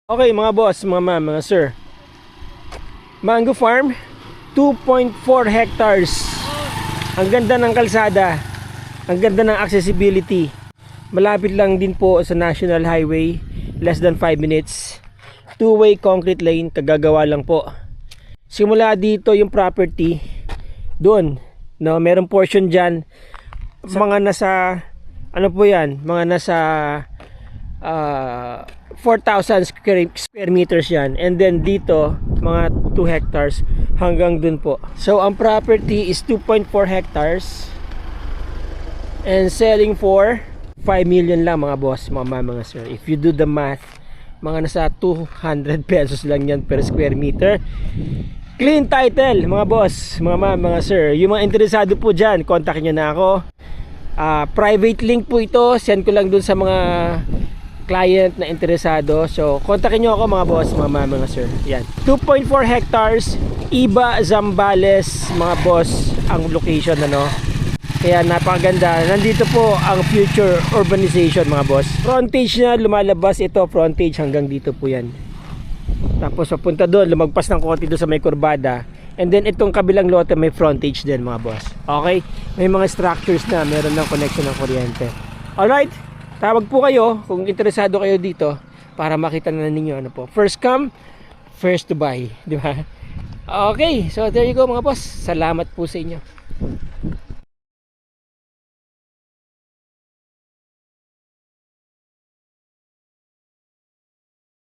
Okay mga boss, mga ma'am, mga sir. Mango Farm, 2.4 hectares. Ang ganda ng kalsada. Ang ganda ng accessibility. Malapit lang din po sa National Highway. Less than 5 minutes. Two-way concrete lane, kagagawa lang po. Simula dito yung property. Doon, no, merong portion dyan. Mga nasa, ano po yan? Mga nasa 4,000 square meters yan. And then dito, mga 2 hectares hanggang dun po. So, ang property is 2.4 hectares and selling for 5 million lang mga boss, mga sir. If you do the math, mga nasa 200 pesos lang yan per square meter. Clean title, mga boss, mga sir. Yung mga interesado po dyan, kontakin nyo na ako. Private link po ito. Send ko lang dun sa mga client na interesado. So, kontakin nyo ako mga boss, mga sir. Yan. 2.4 hectares, Iba, Zambales, mga boss, ang location, ano. Kaya napakaganda. Nandito po ang future urbanization, mga boss. Frontage na lumalabas ito, frontage hanggang dito po yan. Tapos papunta doon, lumagpas ng konti doon sa may kurbada. And then itong kabilang lote may frontage din, mga boss. Okay? May mga structures na meron ng connection ng kuryente. Alright? Tawag po kayo kung interesado kayo dito para makita na ninyo ano po. First come, first to buy, di ba? Okay, so there you go mga boss. Salamat po sa inyo.